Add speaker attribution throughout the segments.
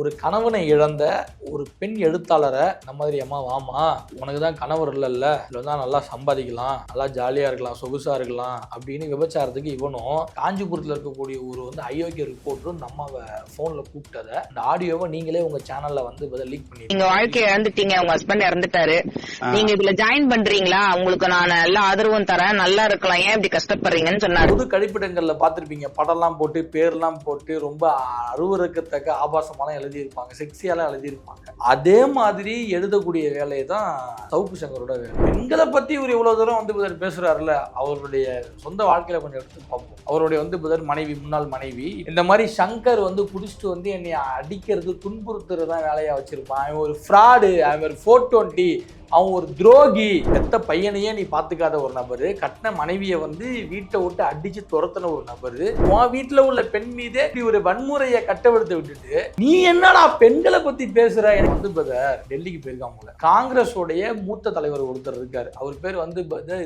Speaker 1: ஒரு கணவனை இழந்த ஒரு பெண் எழுத்தாளரை இந்த மாதிரி அம்மா வாமா உனக்கு தான் கணவர் இல்லைல்ல இதில் தான் நல்லா சம்பாதிக்கலாம் நல்லா ஜாலியாக இருக்கலாம் சொகுசாக இருக்கலாம் அப்படின்னு விபச்சாரத்துக்கு இவனும் காஞ்சிபுரத்தில் இருக்கக்கூடிய ஒரு அயோக்கிய ரிப்போர்ட்டரும் நம்ம ஃபோனில் கூப்பிட்டதை அந்த ஆடியோவை நீங்களே உங்க சேனல்ல லீக் பண்ணி
Speaker 2: நீங்க வாழ்க்கையை இழந்துட்டீங்க, உங்க ஹஸ்பண்ட் இறந்துட்டாரு, நீங்க இதுல ஜாயின் பண்றீங்களா, உங்களுக்கு நான் நல்ல ஆதரவும் தரேன், நல்லா இருக்கலாம், ஏன் இப்படி கஷ்டப்படுறீங்கன்னு சொன்னாரு.
Speaker 1: பொது கழிப்பிடங்கள்ல பாத்திருப்பீங்க, படம்லாம் போட்டு பேர்லாம் போட்டு ரொம்ப அருவருக்கத்தக்க ஆபாசமான எழுதியிருப்பாங்க, செக்ஸியாலாம் எழுதியிருப்பாங்க. அதே மாதிரி எழுதக்கூடிய வேலையை தான் சவுக்கு சங்கரோட வேலை. பெண்களை பத்தி இவர் இவ்வளவு தூரம் பேசுறாருல, அவருடைய சொந்த வாழ்க்கையில கொஞ்சம் எடுத்து பார்ப்போம். அவருடைய மனைவி, முன்னாள் மனைவி இந்த மாதிரி சங்கர் குடிச்சிட்டு என்னை அடிக்கிறது துன்புறுத்துறதுதான் வேலையா வச்சிருப்பான். அவன் ஒரு ஃப்ராடு, அவன் ஒரு 420, அவன் ஒரு துரோகி. பெத்த பையனையே நீ பாத்துக்காத ஒரு நபரு, கட்டின மனைவியை வீட்டை விட்டு அடிச்சு துரத்தின ஒரு நபரு, உன் வீட்டுல உள்ள பெண் மீதே ஒரு வன்முறையை கட்டவிழ்த்து விட்டுட்டு நீ என்னடா பெண்களை பத்தி பேசுற. எனக்கு டெல்லிக்கு போயிருக்காங்க. காங்கிரஸோடைய மூத்த தலைவர் ஒருத்தர் இருக்காரு, அவர் பேர்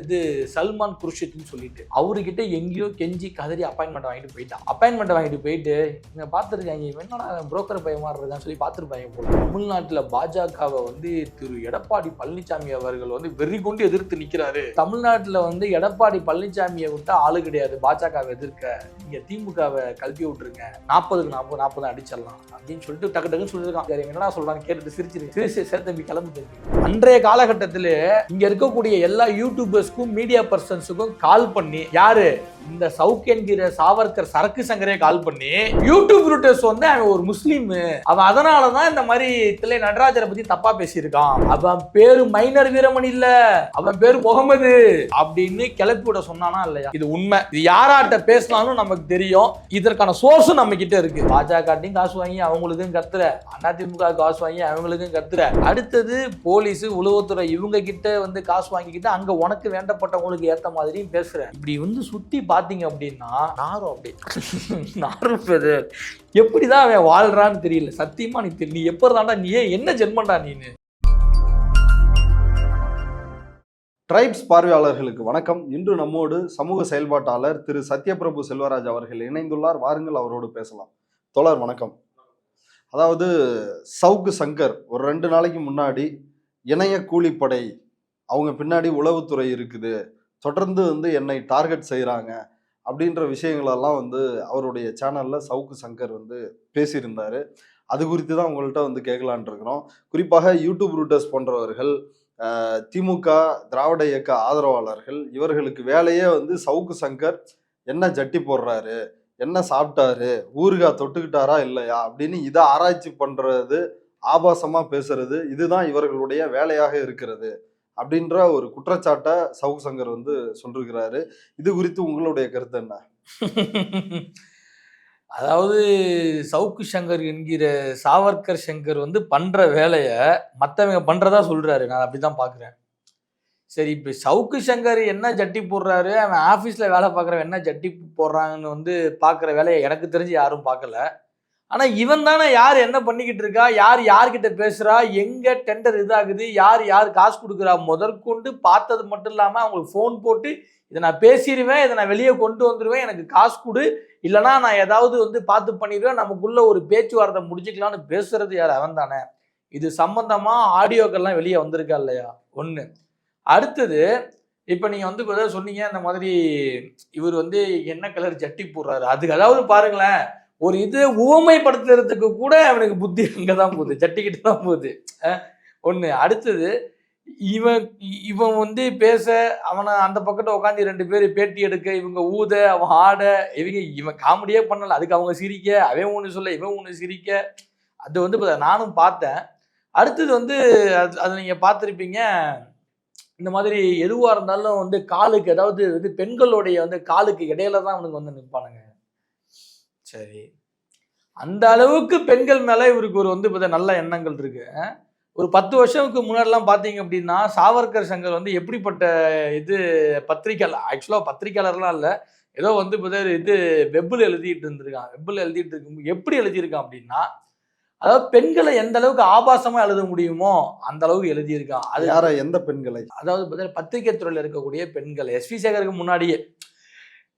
Speaker 1: இது சல்மான் குர்ஷித்னு சொல்லிட்டு, அவர்கிட்ட எங்கேயோ கெஞ்சி கதறி அப்பாயின்மெண்ட் வாங்கிட்டு போயிட்டான். அப்பாயின்மெண்ட் வாங்கிட்டு போயிட்டு இங்க பாத்துருக்காங்க, என்னடா புரோக்கர் பையமா இருக்கான்னு சொல்லி பாத்துருப்பாங்க போல. தமிழ்நாட்டுல பாஜகவை திரு எடப்பாடி பழனிசாமி அவர்கள் வெறி கொண்டு எதிர்த்து நிக்கிறாரு. தமிழ்நாட்டுல எடப்பாடி பழனிசாமியை விட்டா ஆளு கிடையாது பாஜகவை எதிர்க்க. நீங்க திமுகவை கல்வி விட்டுருங்க, 40க்கு 40 அடிச்சிடலாம் அப்படின்னு சொல்லிட்டு டக்கு டக்குன்னு சொல்லிருக்காங்க. என்னடா சொல்றாங்க கேட்டுட்டு சிரிச்சு சேர்த்தம்பி கிளம்பு தம்பி. அன்றைய காலகட்டத்திலே இங்க இருக்கக்கூடிய எல்லா யூடியூபர்ஸ்க்கும் மீடியா பர்சன்ஸுக்கும் கால் பண்ணி, யாரு இந்த சவுக் என்கிற சாவர்கர் சரக்கு சங்கரே கால் பண்ணி, யூடியூப் ரூட்டர்ஸ் அவன் ஒரு முஸ்லீம், அவன் அதனாலதான் இந்த மாதிரி தில்லை நடராஜரை பத்தி தப்பா பேசியிருக்கான், அவன் பேரு மைனர் வீரமணி இல்ல, அவன் பேரு முகமது அப்படின்னு கிளப்பி விட சொன்னானா இல்லையா? இது உண்மை. இது யாராட்ட பேசினாலும் நமக்கு தெரியும். இதற்கான சோர்ஸும் நம்ம கிட்ட இருக்கு. பாஜகட்டையும் காசு வாங்கி அவங்களுக்கும் கத்துற, அதிமுக காசு வாங்கி அவங்களுக்கும் கத்துற, அடுத்தது போலீஸ் உளவுத்துறை இவங்க கிட்ட காசு வாங்கிக்கிட்டு அங்க உனக்கு வேண்டப்பட்டவங்களுக்கு ஏத்த மாதிரியும் பேசுற. இப்படி சுத்தி பாத்தீங்க அப்படின்னா நாரும் அப்படி நாரும் எப்படிதான் அவன் வாழ்றான்னு தெரியல. சத்தியமா நீ தெரியல, நீ எப்பதான்டா, நீ என்ன ஜென்மண்டா நீனு.
Speaker 3: ட்ரைப்ஸ் பார்வையாளர்களுக்கு வணக்கம். இன்று நம்மோடு சமூக செயல்பாட்டாளர் திரு சத்யபிரபு செல்வராஜ் அவர்கள் இணைந்துள்ளார். வாருங்கள் அவரோடு பேசலாம். தோழர் வணக்கம். அதாவது சவுக்கு சங்கர் ஒரு 2 நாளைக்கு முன்னாடி இணைய கூலிப்படை, அவங்க பின்னாடி உளவுத்துறை இருக்குது, தொடர்ந்து என்னை டார்கெட் செய்கிறாங்க அப்படின்ற விஷயங்களெல்லாம் அவருடைய சேனலில் சவுக்கு சங்கர் பேசியிருந்தார். அது குறித்து தான் உங்கள்கிட்ட கேட்கலான் இருக்கிறோம். குறிப்பாக யூடியூப் ரூட்டர்ஸ் போன்றவர்கள், திமுக திராவிட இயக்க ஆதரவாளர்கள், இவர்களுக்கு வேலையே சவுக்கு சங்கர் என்ன ஜட்டி போடுறாரு, என்ன சாப்பிட்டாரு, ஊறுகாய் தொட்டுக்கிட்டாரா இல்லையா அப்படின்னு இதை ஆராய்ச்சி பண்ணுறது, ஆபாசமாக பேசுறது, இதுதான் இவர்களுடைய வேலையாக இருக்கிறது அப்படின்ற ஒரு குற்றச்சாட்டை சவுக்கு சங்கர் சொல்லிருக்கிறாரு. இது குறித்து உங்களுடைய கருத்து என்ன?
Speaker 1: அதாவது சவுக்கு சங்கர் என்கிற சாவர்கர் சங்கர் பண்ற வேலைய மற்றவங்க பண்றதா சொல்றாரு. நான் அப்படிதான் பாக்குறேன். சரி, இப்ப சவுக்கு சங்கர் என்ன ஜட்டி போடுறாரு, அவன் ஆபீஸ்ல வேலை பார்க்குறவன் என்ன ஜட்டி போடுறாங்கன்னு பாக்குற வேலையை எனக்கு தெரிஞ்சு யாரும் பார்க்கல. ஆனா இவன் தானே யார் என்ன பண்ணிக்கிட்டு இருக்கா, யார் யார்கிட்ட பேசுறா, எங்க டெண்டர் இதாகுது, யார் யார் காசு கொடுக்குறா முதற்கொண்டு பார்த்தது மட்டும் இல்லாம அவங்களுக்கு ஃபோன் போட்டு இதை நான் பேசிடுவேன், இதை நான் வெளியே கொண்டு வந்துடுவேன், எனக்கு காசு கொடு, இல்லைனா நான் ஏதாவது பார்த்து பண்ணிடுவேன், நமக்குள்ள ஒரு பேச்சுவார்த்தை முடிச்சுக்கலான்னு பேசுறது யார்? அவன் தானே. இது சம்பந்தமா ஆடியோக்கள்லாம் வெளியே வந்திருக்கா இல்லையா? ஒன்று. அடுத்தது, இப்போ நீங்க சொன்னீங்க இந்த மாதிரி இவர் என்ன கலர் ஜட்டி போடுறாரு, அதுக்கு அதாவது பாருங்களேன், ஒரு உவமைப்படுத்துறதுக்கு கூட அவனுக்கு புத்தி அங்கதான் போகுது, ஜட்டிக்கிட்டு தான் போகுது. ஒண்ணு. அடுத்தது, இவன் பேச, அவனை அந்த பக்கத்துல உட்காந்து 2 பேர் பேட்டி எடுக்க, இவங்க ஊத, அவன் ஆட, இவன் காமெடியே பண்ணல, அதுக்கு அவங்க சிரிக்க, அவன் ஒண்ணு சொல்ல இவன் ஒண்ணு சிரிக்க, அது நானும் பார்த்தேன். அடுத்தது அது நீங்க பார்த்துருப்பீங்க, இந்த மாதிரி எதுவா இருந்தாலும் காலுக்கு, அதாவது பெண்களுடைய காலுக்கு இடையில தான் அவனுக்கு நிற்பானுங்க. சரி, அந்த அளவுக்கு பெண்கள் மேல இவருக்கு ஒரு நல்ல எண்ணங்கள் இருக்கு. ஒரு 10 வருஷத்துக்கு முன்னாடிலாம் பார்த்தீங்க அப்படின்னா சாவர்கர் சங்கர் எப்படிப்பட்ட பத்திரிகையாளர், ஆக்சுவலாக பத்திரிகையாளர்லாம் இல்லை, ஏதோ வெப்பில் எழுதிட்டு இருந்திருக்கான். வெப்பில் எழுதிட்டு இருக்கு, எப்படி எழுதியிருக்கான் அப்படின்னா, அதாவது பெண்களை எந்த அளவுக்கு ஆபாசமா எழுத முடியுமோ அந்த அளவுக்கு எழுதியிருக்கான். அது
Speaker 3: யார, எந்த பெண்களை?
Speaker 1: அதாவது பத்திரிகை துறையில் இருக்கக்கூடிய பெண்கள், எஸ்வி சேகருக்கு முன்னாடியே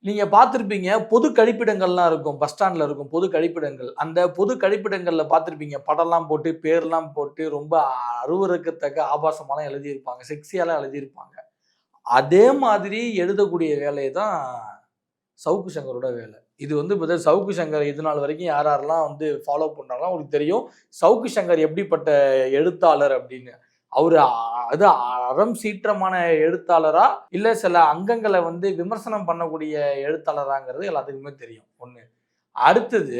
Speaker 1: நீங்க பார்த்துருப்பீங்க, பொது கழிப்பிடங்கள்லாம் இருக்கும், பஸ் ஸ்டாண்ட்ல இருக்கும் பொது கழிப்பிடங்கள். அந்த பொது கழிப்பிடங்கள்ல பார்த்துருப்பீங்க, படம்லாம் போட்டு பேர்லாம் போட்டு ரொம்ப அருவருக்கத்தக்க ஆபாசமாலாம் எழுதியிருப்பாங்க, செக்ஸியாலாம் எழுதியிருப்பாங்க. அதே மாதிரி எழுதக்கூடிய வேலை தான் சவுக்கு சங்கரோட வேலை. இது வந்து பார்த்தா சவுக்கு சங்கர் இது நாள் வரைக்கும் யார் யாரெல்லாம் வந்து ஃபாலோ பண்றாங்களோ அவங்களுக்கு தெரியும் சவுக்கு சங்கர் எப்படிப்பட்ட எழுத்தாளர் அப்படின்னு. அவரு அது அறம் சீற்றமான எழுத்தாளரா இல்ல சில அங்கங்களை வந்து விமர்சனம் பண்ணக்கூடிய எழுத்தாளராங்கிறது எல்லாத்துக்குமே தெரியும். ஒண்ணு. அடுத்தது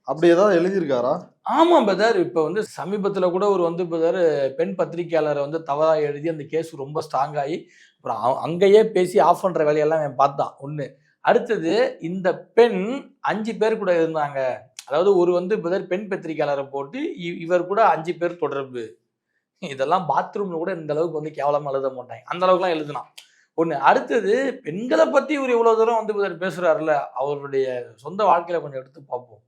Speaker 3: அப்படி ஏதாவது எழுதியிருக்காரா?
Speaker 1: ஆமா பிரதர். இப்ப வந்து சமீபத்துல கூட ஒரு வந்து பிரதர் பெண் பத்திரிகையாளரை வந்து தவறா எழுதி அந்த கேஸ் ரொம்ப ஸ்ட்ராங் ஆகி அப்புறம் அங்கேயே பேசி ஆஃப் பண்ற வேலையெல்லாம் அவன் பார்த்தான். ஒண்ணு. அடுத்தது இந்த பெண் 5 பேர் கூட இருந்தாங்க. அதாவது ஒரு வந்து பிரதர் பெண் பத்திரிகையாளரை போட்டு இவர் கூட 5 பேர் தொடர்பு. இதெல்லாம் பாத்ரூம்ல கூட இந்த அளவுக்கு வந்து கேவலமா எழுத மாட்டாங்க. அந்த அளவுக்குலாம் எழுதுனான். ஒண்ணு. அடுத்தது பெண்களை பத்தி இவர் இவ்வளவு தூரம் வந்து பிரதர் பேசுறாருல்ல, அவருடைய சொந்த வாழ்க்கையில கொஞ்சம் எடுத்து பார்ப்போம்.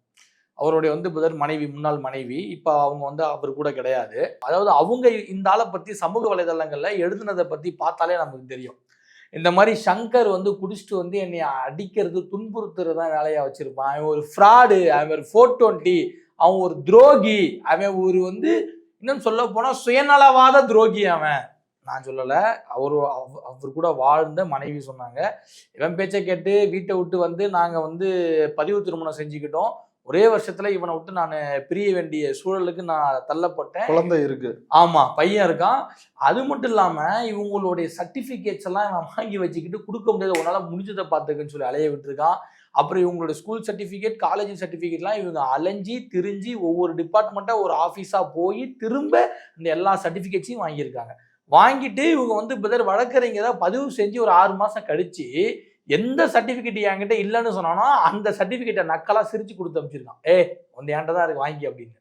Speaker 1: அவருடைய வந்து பிரதர் மனைவி, முன்னாள் மனைவி, இப்ப அவங்க வந்து அவர் கூட கிடையாது. அதாவது அவங்க இந்த ஆளை பத்தி சமூக வலைதளங்கள்ல எழுதுனதை பத்தி பார்த்தாலே நமக்கு தெரியும். இந்த மாதிரி சங்கர் வந்து குடிச்சிட்டு வந்து என்னை அடிக்கிறது, துன்புறுத்துறது தான் வேலையா வச்சிருப்பான். அவன் ஒரு ஃப்ராடு, அவன் ஒரு 420, அவன் ஒரு துரோகி, அவன் ஒரு வந்து இன்னும் சொல்ல போனா சுயநலவாத துரோகி அவன். நான் சொல்லல, அவர் கூட வாழ்ந்த மனைவி சொன்னாங்க. இவன் பேச்சை கேட்டு வீட்டை விட்டு வந்து நாங்க வந்து பதிவு திருமணம் செஞ்சுக்கிட்டோம். ஒரே வருஷத்துல இவனை விட்டு நான் பிரிய வேண்டிய சூழலுக்கு நான் தள்ளப்பட்டேன்.
Speaker 3: குழந்தை இருக்கு.
Speaker 1: ஆமா, பையன் இருக்கான். அது மட்டும் இல்லாம இவங்களுடைய சர்டிபிகேட்ஸ் எல்லாம் இவன் வாங்கி வச்சுக்கிட்டு கொடுக்க முடியாது, உன்னால முடிஞ்சதை பார்த்துக்குன்னு சொல்லி அலைய விட்டுருக்கான். அப்புறம் இவங்களுடைய ஸ்கூல் சர்டிபிகேட், காலேஜ் சர்டிபிகேட்லாம் இவங்க அலைஞ்சி திரிஞ்சு ஒவ்வொரு டிபார்ட்மெண்ட்டா ஒரு ஆஃபீஸா போய் திரும்ப இந்த எல்லா சர்டிபிகேட்ஸையும் வாங்கியிருக்காங்க. வாங்கிட்டு இவங்க வந்து பிரதர் வழக்கறிஞரா பதிவு செஞ்சு ஒரு 6 மாசம் கழிச்சு எந்த சர்டிபிகேட் என்கிட்ட இல்லைன்னு சொன்னானோ அந்த சர்டிபிகேட்டை நக்கலா சிரிச்சு கொடுத்து அமைச்சிருக்கான். வந்து என்கிட்ட தான் இருக்கு வாங்கி அப்படின்னு.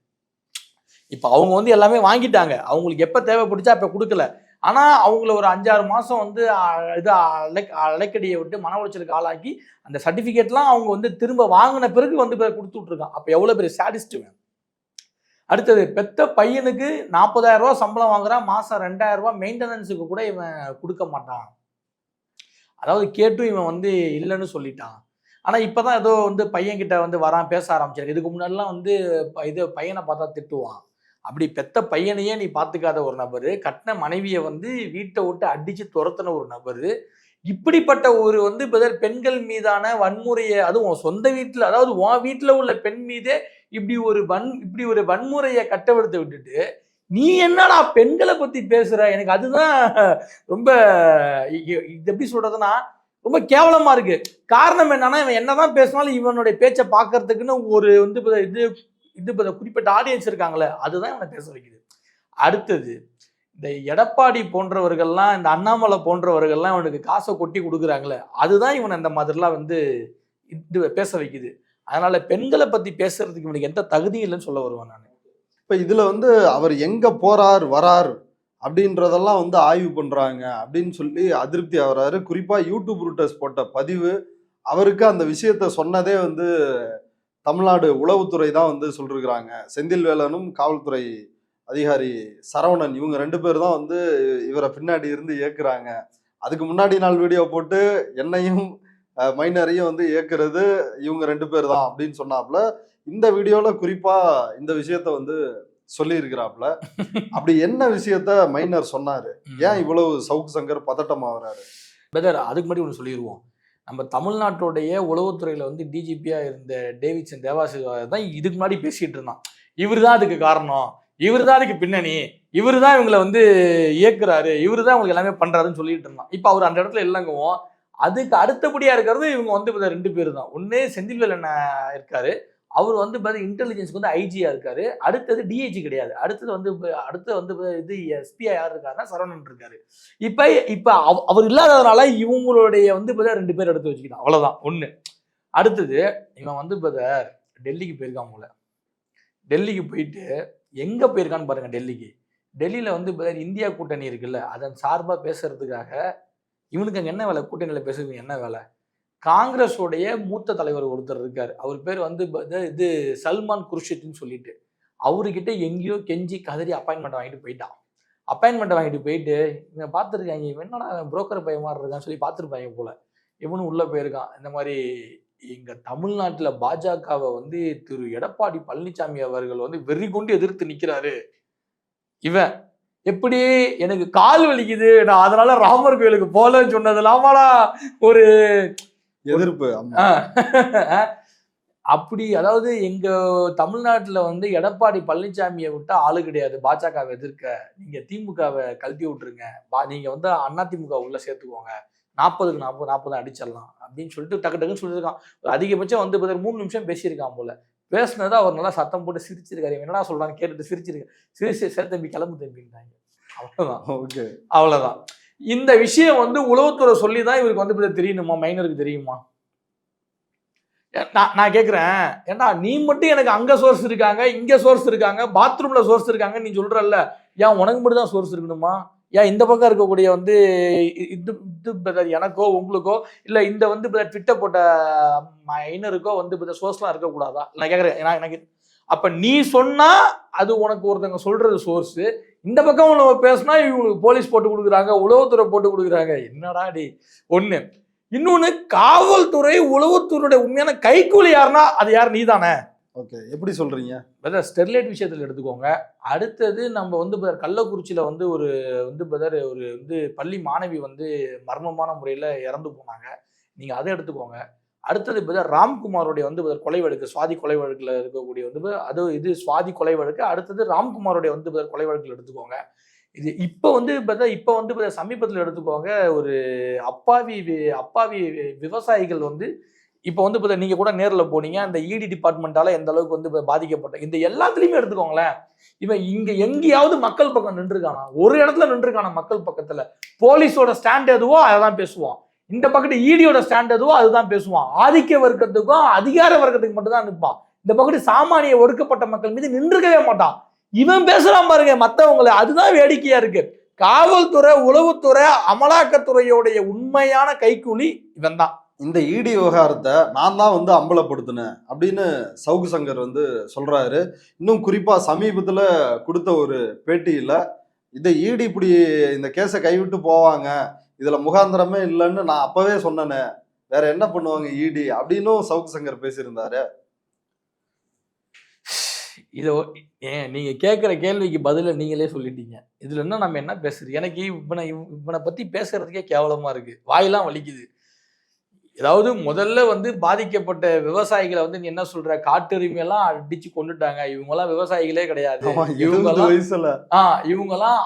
Speaker 1: இப்ப அவங்க வந்து எல்லாமே வாங்கிட்டாங்க. அவங்களுக்கு எப்ப தேவைப்பட்டுச்சா அப்ப கொடுக்கல. ஆனா அவங்கள ஒரு 5-6 மாசம் வந்து இது அலைக்கடியை விட்டு மன உளைச்சலுக்கு ஆளாக்கி அந்த சர்டிபிகேட்லாம் அவங்க வந்து திரும்ப வாங்கின பிறகு வந்து கொடுத்து விட்டுருக்கான். அப்ப எவ்வளவு பெரிய சாடிஸ்ட் வேணும். அடுத்தது பெத்த பையனுக்கு 40,000 ரூபாய் சம்பளம் வாங்குறான், மாசம் 2,000 ரூபாய் மெயின்டெனன்ஸுக்கு கூட இவன் கொடுக்க மாட்டான். அதாவது கேட்டும் இவன் வந்து இல்லைன்னு சொல்லிட்டான். ஆனா இப்பதான் ஏதோ வந்து பையன் கிட்ட வந்து வரான், பேச ஆரம்பிச்சாரு. இதுக்கு முன்னாடிலாம் வந்து இது பையனை பார்த்தா திட்டுவான். அப்படி பெத்த பையனையே நீ பார்த்துக்காத ஒரு நபரு, கட்டின மனைவியை வந்து வீட்டை விட்டு அடிச்சு துரத்தின ஒரு நபரு, இப்படிப்பட்ட ஒரு வந்து பெண்கள் மீதான வன்முறையை, அதுவும் சொந்த வீட்டுல, அதாவது உன் வீட்டுல உள்ள பெண் மீதே இப்படி ஒரு வன்முறையை கட்டவிழ்த்து விட்டுட்டு நீ என்னடா பெண்களை பத்தி பேசுற? எனக்கு அதுதான் ரொம்ப இது எப்படி சொல்றதுன்னா ரொம்ப கேவலமா இருக்கு. காரணம் என்னன்னா இவன் என்னதான் பேசினாலும் இவனுடைய பேச்சை பார்க்கறதுக்குன்னு ஒரு வந்து இது குறிப்பிட்ட ஆடியன்ஸ் இருக்காங்களே, அதுதான் இவனை பேச வைக்குது. அடுத்தது இந்த எடப்பாடி போன்றவர்கள்லாம், இந்த அண்ணாமலை போன்றவர்கள்லாம் இவனுக்கு காசை கொட்டி கொடுக்குறாங்களே, அதுதான் இவனை இந்த மாதிரிலாம் வந்து இது பேச வைக்குது. அதனால பெண்களை பத்தி பேசுறதுக்கு இவனுக்கு எந்த தகுதியும் இல்லைன்னு சொல்ல வருவேன் நான்.
Speaker 3: இப்ப இதுல வந்து அவர் எங்க போறார் வரார் அப்படின்றதெல்லாம் வந்து ஆய்வு பண்றாங்க அப்படின்னு சொல்லி அதிருப்தி ஆகுறாரு. குறிப்பா யூடியூப் ரூட்டர்ஸ் போட்ட பதிவு, அவருக்கு அந்த விஷயத்த சொன்னதே வந்து தமிழ்நாடு உளவுத்துறை தான் வந்து சொல்லிருக்கிறாங்க. செந்தில்வேலனும் காவல்துறை அதிகாரி சரவணன், இவங்க 2 பேர் தான் வந்து இவரை பின்னாடி இருந்து இயக்குறாங்க. அதுக்கு முன்னாடி நாள் வீடியோ போட்டு என்னையும் மைனரையும் வந்து இயக்குறது இவங்க 2 பேர் தான் அப்படின்னு சொன்னாப்புல. இந்த வீடியோல குறிப்பா இந்த விஷயத்த வந்து சொல்லி இருக்கிறாப்புல. அப்படி என்ன விஷயத்த மைனர் சொன்னாரு? ஏன் இவ்வளவு சவுக்கு சங்கர் பதட்டமாகறாரு?
Speaker 1: பிரதர், அதுக்கு முன்னாடி ஒன்று சொல்லிடுவோம். நம்ம தமிழ்நாட்டுடைய உளவுத்துறையில வந்து டிஜிபியா இருந்த டேவிட்சன் தேவாசிர்வாதம் தான் இதுக்கு முன்னாடி பேசிட்டு இருந்தான். இவர் தான் அதுக்கு காரணம், இவர் தான் அதுக்கு பின்னணி, இவர் தான் இவங்களை வந்து இயக்குறாரு, இவர் தான் உங்களுக்கு எல்லாமே பண்றாருன்னு சொல்லிட்டு இருந்தான். இப்ப அவர் அந்த இடத்துல இல்லைங்கவும் அதுக்கு அடுத்தபடியா இருக்கிறது இவங்க வந்து 2 பேர் தான். ஒன்னு செந்தில்வேலன் இருக்காரு, அவர் வந்து இன்டெலிஜென்ஸ்க்கு வந்து ஐஜியா இருக்காரு. அடுத்தது டிஐஜி கிடையாது. அடுத்து வந்து இது எஸ்பியா யார் இருக்காருன்னா சரவணன் இருக்காரு. இப்ப அவர் இல்லாததுனால இவங்களுடைய வந்து 2 பேர் எடுத்து வச்சுக்கிட்டான், அவ்வளவுதான். ஒண்ணு. அடுத்தது இவன் வந்து டெல்லிக்கு போயிருக்கான் போல. டெல்லிக்கு போயிட்டு எங்க போயிருக்கான்னு பாருங்க. டெல்லியில வந்து இந்தியா கூட்டணி இருக்குல்ல, அதன் சார்பா பேசுறதுக்காக இவனுக்கு அங்க என்ன வேலை? கூட்டணியில பேசுறதுக்கு என்ன வேலை? காங்கிரஸோடைய மூத்த தலைவர் ஒருத்தர் இருக்காரு, அவர் பேர் வந்து இது சல்மான் குர்ஷித்னு சொல்லிட்டு, அவர்கிட்ட எங்கேயோ கெஞ்சி கதறி அப்பாயின்மெண்ட் வாங்கிட்டு போயிட்டான். அப்பாயின்மெண்ட் வாங்கிட்டு போயிட்டு இவன் பார்த்துருக்காங்க, இவன் என்னடா புரோக்கர் பையன் மாதிரி இருக்கான்னு சொல்லி பார்த்துருப்பாங்க போல. இவனும் உள்ள போயிருக்கான். இந்த மாதிரி எங்க தமிழ்நாட்டுல பாஜகவை வந்து திரு எடப்பாடி பழனிசாமி அவர்கள் வந்து வெறி கொண்டு எதிர்த்து நிக்கிறாரு. இவன் எப்படி எனக்கு கால் வலிக்குது, நான் அதனால ராமர் கோயிலுக்கு போலன்னு சொன்னதுலாமாடா ஒரு
Speaker 3: எதிர்ப்பு.
Speaker 1: அப்படி அதாவது எங்க தமிழ்நாட்டுல வந்து எடப்பாடி பழனிசாமியை விட்டா ஆளு கிடையாது பாஜகவை எதிர்க்க. நீங்க திமுகவை கழட்டி விட்டுருங்க, நீங்க வந்து அதிமுக உள்ள சேர்த்துக்கோங்க, 40க்கு 40 அடிச்சிடலாம் அப்படின்னு சொல்லிட்டு டக்கு டக்குன்னு சொல்லியிருக்கான். அதிகபட்சம் வந்து 3 நிமிஷம் பேசியிருக்கான் போல. பேசுனது அவர் நல்லா சத்தம் போட்டு சிரிச்சிருக்காரு. என்னடா சொல்றான்னு கேட்டுட்டு சிரிச்சிருக்கேன். சிரிச்சு சரி தம்பி கிளம்பு தம்பிட்டாங்க. அவ்வளவுதான்.
Speaker 3: ஓகே,
Speaker 1: அவ்வளவுதான். இந்த விஷயம் வந்து உளவுத்துறை சொல்லி தான் இவருக்கு வந்து தெரியணுமா, மைனருக்கு தெரியுமா? நான் கேட்கிறேன், ஏன்னா நீ மட்டும் எனக்கு அங்க சோர்ஸ் இருக்காங்க, இங்க சோர்ஸ் இருக்காங்க, பாத்ரூம்ல சோர்ஸ் இருக்காங்க நீ சொல்றல்ல, ஏன் உனக்கு மட்டும் தான் சோர்ஸ் இருக்கணுமா? ஏன் இந்த பக்கம் இருக்கக்கூடிய வந்து இது எனக்கோ உங்களுக்கோ இல்ல இந்த வந்து ட்விட்டர் போட்ட மைனருக்கோ வந்து சோர்ஸ்லாம் இருக்கக்கூடாதா? நான் கேட்குறேன். எனக்கு அப்ப நீ சொன்னா அது உனக்கு ஒருத்தங்க சொல்றது சோர்ஸ், இந்த பக்கம் நம்ம பேசினா இவங்களுக்கு போலீஸ் போட்டு கொடுக்குறாங்க, உளவுத்துறை போட்டு கொடுக்குறாங்க. என்னடா டி ஒண்ணு. இன்னொன்னு, காவல்துறை உளவுத்துறையுடைய உண்மையான கைக்கூலி யாருன்னா அது யார்? நீ தானே.
Speaker 3: ஓகே, எப்படி சொல்றீங்க?
Speaker 1: ஸ்டெர்லைட் விஷயத்துல எடுத்துக்கோங்க. அடுத்தது நம்ம வந்து கள்ளக்குறிச்சியில வந்து ஒரு வந்து பள்ளி மாணவி வந்து மர்மமான முறையில இறந்து போனாங்க. நீங்க அதை எடுத்துக்கோங்க. அடுத்தது ராம்குமாரோடைய வந்து கொலை வழக்கு, சுவாதி கொலை வழக்குல இருக்கக்கூடிய வந்து இது சுவாதி கொலை வழக்கு. அடுத்தது ராம்குமாரோடைய வந்து கொலை வழக்குல எடுத்துக்கோங்க. இது இப்ப வந்து சமீபத்தில் எடுத்துக்கோங்க. ஒரு அப்பாவி விவசாயிகள் வந்து இப்ப வந்து நீங்க கூட நேர்ல போனீங்க, அந்த இடி டிபார்ட்மெண்டால எந்த அளவுக்கு வந்து பாதிக்கப்பட்ட இந்த எல்லாத்துலயுமே எடுத்துக்கோங்களேன். இவன் இங்க எங்கேயாவது மக்கள் பக்கம் நின்றுருக்கானா? ஒரு இடத்துல நின்றுருக்கானா மக்கள் பக்கத்துல? போலீஸோட ஸ்டாண்ட் எதுவோ அதான் பேசுவான், இந்த பக்கத்து ஈடியோட ஸ்டாண்ட் எதுவோ அதுதான் பேசுவான். ஆதிக்க வர்க்கத்துக்கும் அதிகார வர்க்கத்துக்கு மட்டும் தான் நிற்பான். இந்த பக்கத்து சாமானிய ஒடுக்கப்பட்ட மக்கள் மீது நின்றுக்கவே மாட்டான். இவன் பேசுறான் பாருங்க மத்தவங்களை, அதுதான் வேடிக்கையா இருக்கு. காவல்துறை, உளவுத்துறை, அமலாக்கத்துறையோடைய உண்மையான கைக்கூலி இவன் தான்.
Speaker 3: இந்த இடி விவகாரத்தை நான் தான் வந்து அம்பலப்படுத்தினேன் அப்படின்னு சவுக்கு சங்கர் வந்து சொல்றாரு. இன்னும் குறிப்பா சமீபத்துல கொடுத்த ஒரு பேட்டியில இதை இடி இப்படி இந்த கேஸை கைவிட்டு போவாங்க, இதுல முகாந்திரமே இல்லைன்னு நான் அப்பவே சொன்னேனே, வேற என்ன பண்ணுவாங்க இடி அப்படின்னும் சவுக்கு சங்கர் பேசியிருந்தாரு.
Speaker 1: இதை நீங்க கேட்குற கேள்விக்கு பதில நீங்களே சொல்லிட்டீங்க. இதுல என்ன நம்ம என்ன பேசுறது? எனக்கு இவனை பத்தி பேசுறதுக்கே கேவலமா இருக்கு, வாயெல்லாம் வலிக்குது. ஏதாவது முதல்ல வந்து பாதிக்கப்பட்ட விவசாயிகளை வந்து நீ என்ன சொல்ற, காட்டுரிமையெல்லாம் அடிச்சு கொண்டுட்டாங்க, இவங்கெல்லாம் விவசாயிகளே கிடையாது, இவங்கெல்லாம்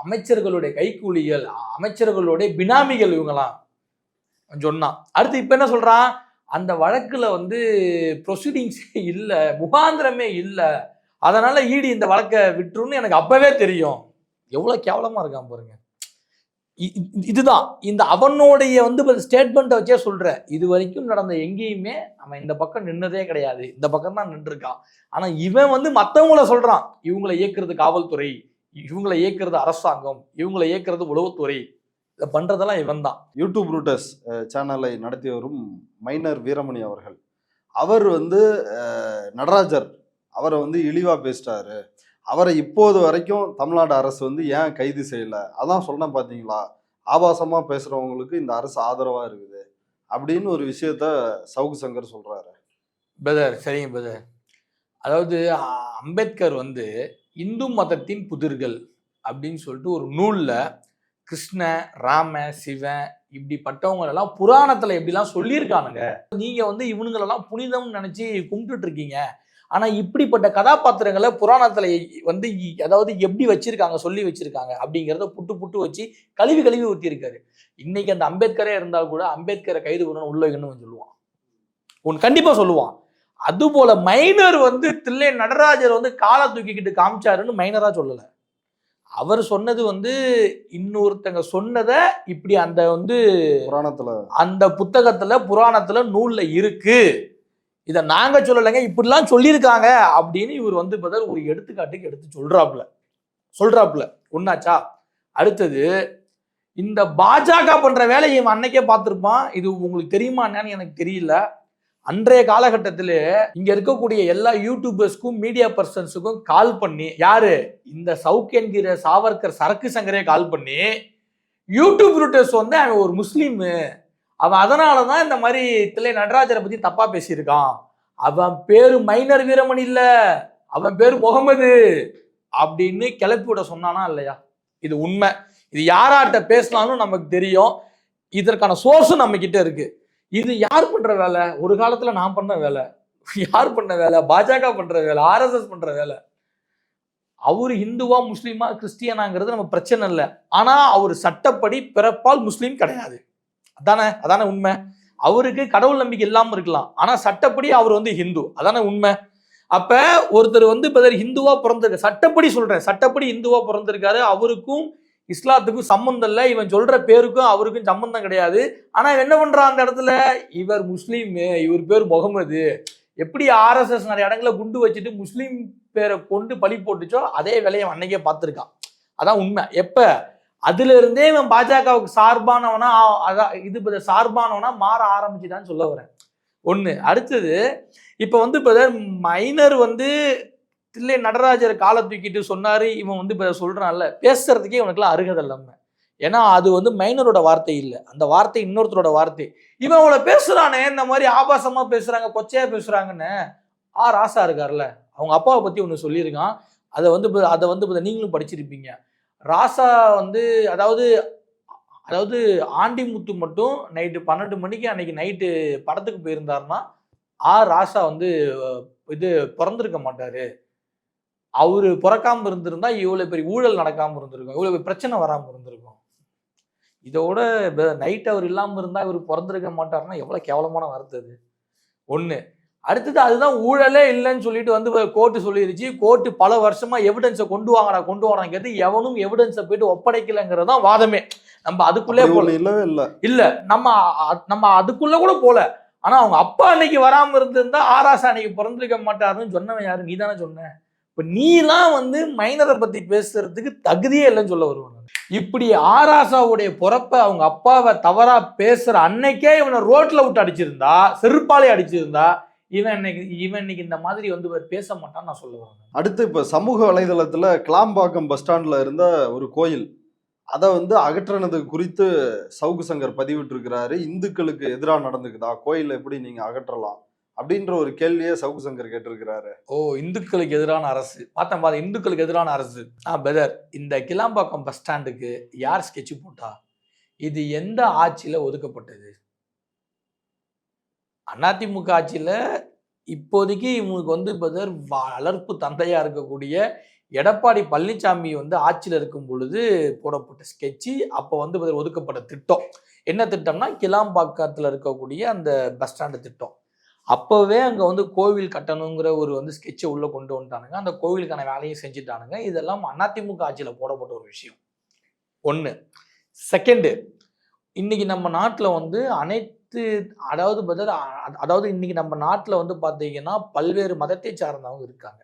Speaker 1: அமைச்சர்களுடைய கைக்கூலிகள், அமைச்சர்களுடைய பினாமிகள் இவங்கெல்லாம் சொன்னான். அடுத்து இப்ப என்ன சொல்றான், அந்த வழக்குல வந்து ப்ரொசீடிங்ஸே இல்ல, முகாந்திரமே இல்ல, அதனால ஈடி இந்த வழக்கை விட்டுருன்னு எனக்கு அப்பவே தெரியும். எவ்வளவு கேவலமா இருக்கான் பாருங்க. இதுதான் இந்த அவனுடைய வந்து ஸ்டேட்மெண்ட்டை வச்சே சொல்ற, இது வரைக்கும் நடந்த எங்கேயுமே அவன் இந்த பக்கம் நின்னதே கிடையாது, இந்த பக்கம் தான் நின்று இருக்கான். ஆனா இவன் வந்து மத்தவங்கள சொல்றான், இவங்களை இயக்குறது காவல்துறை, இவங்களை இயக்குறது அரசாங்கம், இவங்களை இயக்குறது உளவுத்துறை, இதை பண்றதெல்லாம் இவன் தான்.
Speaker 3: யூடியூப் ரூட்டர்ஸ் சேனலை நடத்தி வரும் மைனர் வீரமணி அவர்கள், அவர் வந்து நடராஜர் அவரை வந்து இழிவா பேசிட்டாரு, அவரை இப்போது வரைக்கும் தமிழ்நாடு அரசு வந்து ஏன் கைது செய்யல, அதான் சொன்ன பாத்தீங்களா, ஆபாசமா பேசுறவங்களுக்கு இந்த அரசு ஆதரவா இருக்குது அப்படின்னு ஒரு விஷயத்த சவுக்கு சங்கர் சொல்றாரு.
Speaker 1: பிரதர் சரிங்க பிரதர், அதாவது அம்பேத்கர் வந்து இந்து மதத்தின் புதிர்கள் அப்படின்னு சொல்லிட்டு ஒரு நூல்ல கிருஷ்ண, ராம, சிவன் இப்படிப்பட்டவங்க எல்லாம் புராணத்துல எப்படிலாம் சொல்லியிருக்கானுங்க. நீங்க வந்து இவனுங்களெல்லாம் புனிதம் நினைச்சு கும்பிட்டுட்டு இருக்கீங்க. ஆனா இப்படிப்பட்ட கதாபாத்திரங்களை புராணத்துல வந்து அதாவது எப்படி வச்சிருக்காங்க, சொல்லி வச்சிருக்காங்க அப்படிங்கிறத புட்டு புட்டு வச்சு கழுவி ஊத்தி இருக்காரு. இன்னைக்கு அந்த அம்பேத்கரே இருந்தால் கூட அம்பேத்கரை கைது பண்ணணும் உள்ள வைக்கணும்னு சொல்லுவான், உன் கண்டிப்பா சொல்லுவான். அது போல மைனர் வந்து தில்லை நடராஜர் வந்து காலை தூக்கிக்கிட்டு காமிச்சாருன்னு மைனரா சொல்லல. அவர் சொன்னது வந்து இன்னொருத்தங்க சொன்னதை இப்படி அந்த வந்து
Speaker 3: புராணத்துல, அந்த
Speaker 1: புத்தகத்துல புராணத்துல நூல்ல இருக்கு, இதை நாங்க சொல்லலைங்க, இப்படிலாம் சொல்லியிருக்காங்க அப்படின்னு இவர் வந்து ஒரு எடுத்துக்காட்டுக்கு எடுத்து சொல்றாப்புல ஒன்னாச்சா. அடுத்தது இந்த பாஜக பண்ற வேலையை இவன் அன்னைக்கே பார்த்திருப்பான். இது உங்களுக்கு தெரியுமா என்னன்னு எனக்கு தெரியல. அன்றைய காலகட்டத்தில் இங்க இருக்கக்கூடிய எல்லா யூடியூபர்ஸ்க்கும் மீடியா பர்சன்ஸுக்கும் கால் பண்ணி, யாரு இந்த சவுக் என்கிற சாவர்கர் சரக்கு சங்கரே கால் பண்ணி, யூடியூப் ரூட்டர்ஸ் வந்து அவன் ஒரு முஸ்லீமு, அவன் அதனாலதான் இந்த மாதிரி தில்லை நடராஜரை பத்தி தப்பா பேசியிருக்கான். அவன் பேரு மைனர் வீரமணி இல்ல, அவன் பேரு முகமது அப்படின்னு கிளப்பி விட சொன்னானா இல்லையா? இது உண்மை. இது யாராட்ட பேசினாலும் நமக்கு தெரியும். இதற்கான சோர்ஸும் நம்ம கிட்ட இருக்கு. இது யார் பண்ற வேலை? ஒரு காலத்துல நான் பண்ண வேலை. யார் பண்ண வேலை? பாஜக பண்ற வேலை, ஆர்எஸ்எஸ் பண்ற வேலை. அவரு இந்துவா முஸ்லீமா கிறிஸ்டியனாங்கிறது நம்ம பிரச்சனை இல்லை. ஆனா அவர் சட்டப்படி பிறப்பால் முஸ்லீம் கிடையாது. அதானே உண்மை. அவருக்கு கடவுள் நம்பிக்கை இல்லாம இருக்கலாம், ஆனா சட்டப்படி அவர் வந்து ஹிந்து. அதானே உண்மை. அப்ப ஒருத்தர் வந்து இப்ப ஹிந்துவா பிறந்திருக்க, சட்டப்படி சொல்றேன், சட்டப்படி இந்துவா பிறந்திருக்காரு. அவருக்கும் இஸ்லாத்துக்கும் சம்பந்தம் இல்லை. இவன் சொல்ற பேருக்கும் அவருக்கும் சம்பந்தம் கிடையாது. ஆனா என்ன பண்றான் அந்த இடத்துல? இவர் முஸ்லீம், இவர் பேர் முகமது. எப்படி ஆர்எஸ்எஸ் நிறைய இடங்களை குண்டு வச்சுட்டு முஸ்லீம் பேரை கொண்டு பழி போட்டுச்சோ அதே வேலையை அன்னைக்கே பார்த்துருக்கான். அதான் உண்மை. எப்ப அதுல இருந்தே இவன் பாஜகவுக்கு சார்பானவனா, அதான் இது சார்பானவனா மாற ஆரம்பிச்சுதான்னு சொல்ல வரேன். ஒண்ணு. அடுத்தது, இப்ப வந்து இப்ப மைனர் வந்து தில்லை நடராஜர் காலை தூக்கிட்டு சொன்னாரு, இவன் வந்து இப்ப சொல்றான்ல, பேசுறதுக்கே இவனுக்குலாம் அருகதை இல்லாம. ஏன்னா அது வந்து மைனரோட வார்த்தை இல்லை, அந்த வார்த்தை இன்னொருத்தரோட வார்த்தை. இவன் அவளை பேசுறானே, இந்த மாதிரி ஆபாசமா பேசுறாங்க, கொச்சையா பேசுறாங்கன்னு. ராசா இருக்காருல்ல, அவங்க அப்பாவை பத்தி ஒண்ணு சொல்லியிருக்கான். அதை வந்து நீங்களும் படிச்சிருப்பீங்க. ராசா வந்து அதாவது ஆண்டிமுத்து மட்டும் நைட்டு 12 மணிக்கு அன்னைக்கு நைட்டு படத்துக்கு போயிருந்தாருன்னா ராசா வந்து இது பிறந்திருக்க மாட்டாரு. அவரு பிறக்காம இருந்திருந்தா இவ்வளவு பெரிய ஊழல் நடக்காம இருந்திருக்கும், இவ்வளவு பெரிய பிரச்சனை வராம இருந்திருக்கும். இதோட நைட் அவர் இல்லாம இருந்தா இவர் பிறந்திருக்க மாட்டாருன்னா எவ்வளவு கேவலமான வார்த்தை அது. ஒண்ணு. அடுத்தது, அதுதான் ஊழலே இல்லைன்னு சொல்லிட்டு வந்து கோர்ட்டு சொல்லிருச்சு. கோர்ட்டு பல வருஷமா எவிடன்ஸை கொண்டு வாங்கடா கேட்டு எவனும் எவிடன்ஸை போயிட்டு ஒப்படைக்கலைங்கிறதான் வாதமே. நம்ம அதுக்குள்ளே போல இல்ல, நம்ம அதுக்குள்ள கூட போல. ஆனா அவங்க அப்பா அன்னைக்கு வராம இருந்திருந்தா ராசா அன்னைக்கு பிறந்திருக்க மாட்டாருன்னு சொன்னவன் யாரு? நீ தானே சொன்ன. இப்ப நீலாம் வந்து மைனரை பத்தி பேசுறதுக்கு தகுதியே இல்லைன்னு சொல்ல வருவாங்க. இப்படி ராசாவுடைய பிறப்ப அவங்க அப்பாவை தவறா பேசுற அன்னைக்கே இவனை ரோட்ல விட்டு அடிச்சிருந்தா, செருப்பாலே அடிச்சிருந்தா, இவன் இன்னைக்கு இந்த மாதிரி வந்து பேச மாட்டான்னு நான் சொல்லுவேன்.
Speaker 3: அடுத்து, இப்ப சமூக வலைதளத்துல கிளாம்பாக்கம் பஸ் ஸ்டாண்ட்ல இருந்த ஒரு கோயில், அதை வந்து அகற்றினது குறித்து சவுக்கு சங்கர் பதிவிட்டு இருக்கிறாரு. இந்துக்களுக்கு எதிராக நடந்துக்குதா, கோயிலை எப்படி நீங்க அகற்றலாம் அப்படின்ற ஒரு கேள்வியே சவுக்கு சங்கர் கேட்டிருக்கிறாரு.
Speaker 1: இந்துக்களுக்கு எதிரான அரசு பார்த்தேன். இந்துக்களுக்கு எதிரான அரசு. பெதர், இந்த கிளாம்பாக்கம் பஸ் ஸ்டாண்டுக்கு யார் ஸ்கெட்ச் போட்டா? இது எந்த ஆட்சியில ஒதுக்கப்பட்டது? அதிமுக ஆட்சியில இப்போதைக்கு இவங்களுக்கு வந்து பதர் வளர்ப்பு தந்தையா இருக்கக்கூடிய எடப்பாடி பழனிசாமி வந்து ஆட்சியில் இருக்கும் பொழுது போடப்பட்ட ஸ்கெட்சு. அப்போ வந்து ஒதுக்கப்பட்ட திட்டம் என்ன திட்டம்னா, கிளாம்பாக்கத்தில் இருக்கக்கூடிய அந்த பஸ் ஸ்டாண்டு திட்டம். அப்போவே அங்கே வந்து கோவில் கட்டணுங்கிற ஒரு வந்து ஸ்கெட்சை உள்ளே கொண்டு வந்துட்டானுங்க. அந்த கோவிலுக்கான வேலையும் செஞ்சுட்டானுங்க. இதெல்லாம் அதிமுக ஆட்சியில் போடப்பட்ட ஒரு விஷயம். ஒன்று. செகண்டு, இன்னைக்கு நம்ம நாட்டில் வந்து அதாவது இன்னைக்கு நம்ம நாட்டில் வந்து பார்த்தீங்கன்னா பல்வேறு மதத்தை சார்ந்தவங்க இருக்காங்க.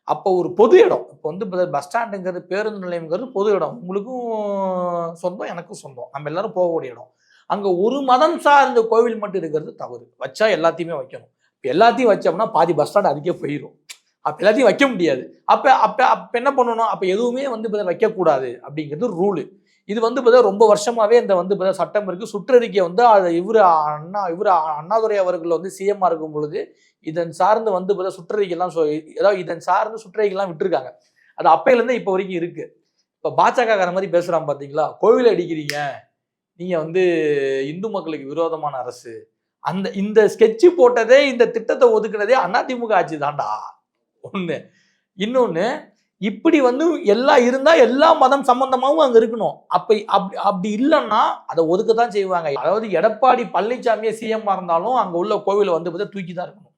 Speaker 1: அப்போ ஒரு பொது இடம், இப்போ வந்து பஸ் ஸ்டாண்டுங்கிறது, பேருந்து நிலையம்ங்கிறது பொது இடம். உங்களுக்கும் சொந்தம், எனக்கும் சொந்தம், நம்ம எல்லாரும் போகக்கூடிய இடம். அங்கே ஒரு மதம் சார்ந்த கோவில் மட்டும் இருக்கிறது தவறு. வச்சா எல்லாத்தையுமே வைக்கணும். இப்போ எல்லாத்தையும் வச்சோம்னா பாதி பஸ் ஸ்டாண்ட் அதுக்கே போயிடும். அப்போ எல்லாத்தையும் வைக்க முடியாது. அப்போ என்ன பண்ணணும்? அப்போ எதுவுமே வந்து வைக்கக்கூடாது அப்படிங்கிறது ரூலு. இது வந்து ரொம்ப வருஷமாவே இந்த வந்து சட்டம் இருக்கு. சுற்றறிக்கை வந்து இவரு அண்ணாதுரை அவர்கள் வந்து சிஎம்ஆ இருக்கும் பொழுது இதன் சார்ந்து வந்து சுற்றறிக்கைலாம் ஏதாவது இதன் சார்ந்து சுற்றறிக்கைலாம் விட்டுருக்காங்க. அது அப்பையிலேருந்து இப்போ வரைக்கும் இருக்கு. இப்போ பாஜக மாதிரி பேசுறான் பாத்தீங்களா, கோவிலை அடிக்கிறீங்க, நீங்க வந்து இந்து மக்களுக்கு விரோதமான அரசு. இந்த ஸ்கெட்சு போட்டதே, இந்த திட்டத்தை ஒதுக்குனதே அதிமுக ஆட்சி தாண்டா. ஒண்ணு. இன்னொன்னு, இப்படி வந்து எல்லாம் இருந்தா எல்லா மதம் சம்பந்தமாவும் அங்க இருக்கணும். அப்படி இல்லைன்னா அதை ஒதுக்கத்தான் செய்வாங்க. அதாவது எடப்பாடி பழனிசாமியே சிஎம் இருந்தாலும் அங்க உள்ள கோவிலை வந்து தூக்கி தான் இருக்கணும்.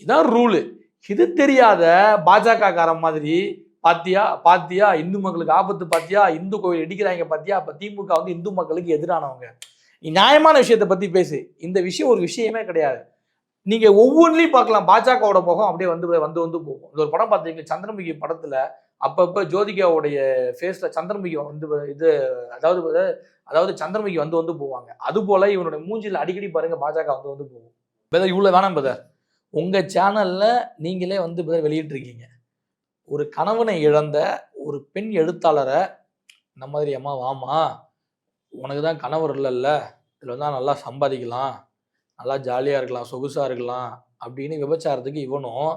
Speaker 1: இதான் ரூலு. இது தெரியாத பாஜக காரன் மாதிரி பாத்தியா இந்து மக்களுக்கு ஆபத்து, பாத்தியா இந்து கோவில் இடிக்கிறாங்க, பாத்தியா அப்ப திமுக வந்து இந்து மக்களுக்கு எதிரானவங்க. நீ நியாயமான விஷயத்தை பத்தி பேசு. இந்த விஷயம் ஒரு விஷயமே கிடையாது. நீங்க ஒவ்வொன்றிலையும் பார்க்கலாம், பாஜகவோட முகம் அப்படியே வந்து போகும். இது ஒரு படம் பார்த்தீங்கன்னா, சந்திரமுகி படத்துல அப்பப்ப ஜோதிகாவுடைய ஃபேஸ்ல சந்திரமுகி வந்து இது அதாவது சந்திரமுகி வந்து போவாங்க. அது போல இவனுடைய மூஞ்சில அடிக்கடி பாருங்க பாஜக வந்து போகும். பதர், இவ்வளவு வேணாம் பதர். உங்க சேனல்ல நீங்களே வந்து வெளியிட்டு இருக்கீங்க. ஒரு கணவனை இழந்த ஒரு பெண் எழுத்தாளரை இந்த மாதிரி, அம்மா வாமா, உனக்கு தான் கணவர் இல்லைல்ல, இதில் வந்தால் நல்லா சம்பாதிக்கலாம், நல்லா ஜாலியாக இருக்கலாம், சொகுசாக இருக்கலாம் அப்படின்னு விபச்சாரத்துக்கு இவனும்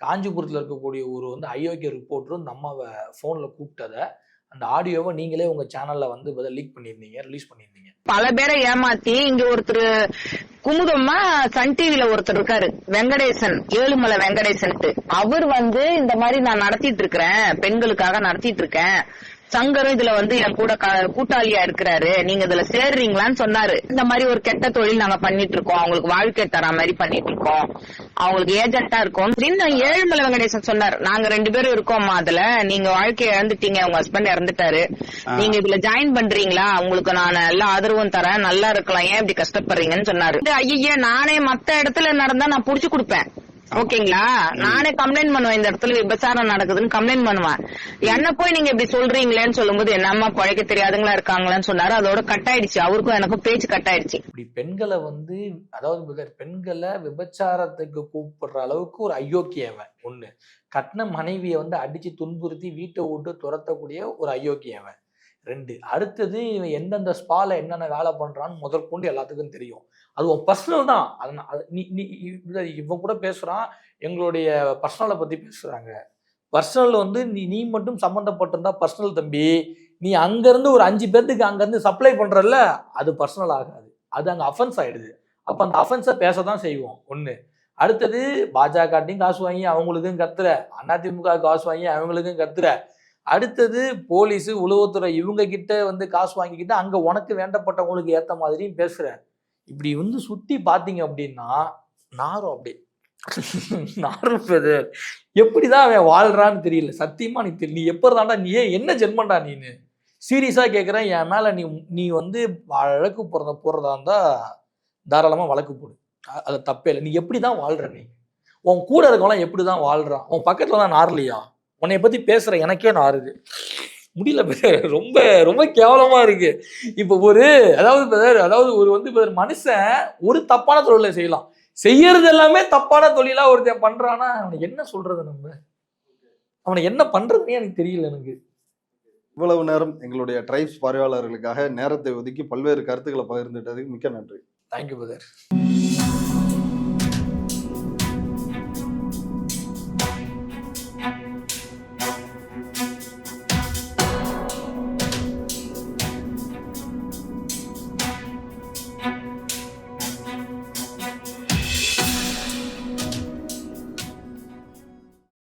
Speaker 1: காஞ்சிபுரத்தில் இருக்கக்கூடிய ஒரு அயோக்கிய ரிப்போர்ட்டரும் நம்ம ஃபோனில் கூப்பிட்டதை அந்த ஆடியோவை நீங்களே உங்கள் சேனலில் லீக் பண்ணியிருந்தீங்க, ரிலீஸ் பண்ணியிருந்தீங்க.
Speaker 2: பல பேரை ஏமாத்தி இங்க ஒருத்தர் குமுதம்மா சன் டிவில ஒருத்தர் இருக்காரு வெங்கடேசன், ஏழுமலை வெங்கடேசன். அவர் இந்த மாதிரி நான் நடத்திட்டு இருக்கிறேன், பெண்களுக்காக நடத்திட்டு இருக்கேன், சங்கரும் இதுல என் கூட கூட்டாளியா இருக்கிறாரு, நீங்க இதுல சேர்றீங்களான்னு சொன்னாரு. இந்த மாதிரி ஒரு கெட்ட தொழில் நாங்க பண்ணிட்டு இருக்கோம், அவங்களுக்கு வாழ்க்கை தர மாதிரி பண்ணிட்டு இருக்கோம், அவங்களுக்கு ஏஜென்ட்டா இருக்கோம் அப்படின்னு ஏழுமலை வெங்கடேசன் சொன்னார். நாங்க 2 பேரும் இருக்கோம்மா அதுல, நீங்க வாழ்க்கையை இழந்துட்டீங்க, உங்க ஹஸ்பண்ட் இறந்துட்டாரு, நீங்க இதுல ஜாயின் பண்றீங்களா, உங்களுக்கு நான் எல்லா ஆதரவும் தரேன், நல்லா இருக்கலாம், ஏன் இப்படி கஷ்டப்படுறீங்கன்னு சொன்னாரு. ஐயா நானே மத்த இடத்துல நடந்தா நான் புடிச்சு கொடுப்பேன், ஓகேங்களா, நானே கம்ப்ளைண்ட் பண்ணுவேன், இந்த இடத்துல விபச்சாரம் நடக்குதுன்னு கம்ப்ளைண்ட் பண்ணுவேன். என்ன போய் நீங்க இப்படி சொல்றீங்களேன்னு சொல்லும்போது என்னம்மா பழைக்க தெரியாதுங்களா இருக்காங்களான்னு சொன்னாரு. அதோட கட் ஆயிடுச்சு, அவருக்கும் எனக்கும் பேச்சு கட் ஆயிடுச்சு.
Speaker 1: இப்படி பெண்களை அதாவது பெண்களை விபச்சாரத்துக்கு கூப்பிடுற அளவுக்கு ஒரு அயோக்கியவன் ஒண்ணு, கட்டின மனைவியை அடிச்சு துன்புறுத்தி வீட்டை விட்டு துரத்தக்கூடிய ஒரு அயோக்கியவன் 2. அடுத்தது இவன் எந்தெந்த ஸ்பால என்னென்ன வேலை பண்றான்னு முதற்கொண்டு எல்லாத்துக்கும் தெரியும். அது உன் பர்சனல் தான். இவன் கூட பேசுறான், எங்களுடைய பர்சனலை பத்தி பேசுறாங்க. பர்சனல் நீ மட்டும் சம்மந்தப்பட்டிருந்தா பர்சனல் தம்பி, நீ அங்கிருந்து ஒரு 5 பேர்த்துக்கு அங்கிருந்து சப்ளை பண்றல்ல, அது பர்சனல் ஆகாது, அது அங்க அஃபென்ஸ் ஆயிடுது. அப்ப அந்த அஃபென்ஸை பேசதான் செய்வோம் ஒண்ணு. அடுத்தது பாஜகட்டையும் காசு வாங்கி அவங்களுக்கும் கத்துற, அதிமுக காசு வாங்கி அவங்களுக்கும் கத்துற, அடுத்தது போலீஸ் உளவுத்துறை இவங்க கிட்ட காசு வாங்கிக்கிட்டு அங்க உனக்கு வேண்டப்பட்டவங்களுக்கு ஏத்த மாதிரியும் பேசுற. இப்படி சுத்தி பாத்தீங்க அப்படின்னா நாரும் அப்படி நாரும் பிரதர், எப்படிதான் அவன் வாழ்றான்னு தெரியல சத்தியமா. நீ எப்பதாண்டா, நீ என்ன ஜென்மண்டா நீனு, சீரியஸா கேட்குறேன். என் மேல நீ வழக்கு போறதா இருந்தா தாராளமா வழக்கு போடு, அது தப்பே இல்லை. நீ எப்படிதான் வாழ்ற, நீ உன் கூட இருக்கவங்களாம் எப்படிதான் வாழ்றான், உன் பக்கத்துல தான் நாரலையா, உன்னைய பத்தி பேசுற எனக்கே நாருது, முடியல பிரதர், ரொம்ப ரொம்ப கேவலமா இருக்கு. இப்போ அதாவது ஒரு மனுஷன் ஒரு தப்பான தொழிலை செய்யலாம், செய்யறது எல்லாமே தப்பான தொழிலா ஒருத்தன் பண்றானா அவனுக்கு என்ன சொல்றது, நம்ம அவனை என்ன பண்றதுன்னே எனக்கு தெரியல. எனக்கு
Speaker 3: இவ்வளவு நேரம் எங்களுடைய ட்ரைப்ஸ் பார்வையாளர்களுக்காக நேரத்தை ஒதுக்கி பல்வேறு கருத்துக்களை பகிர்ந்துட்டதுக்கு மிக்க நன்றி.
Speaker 1: Thank you brother.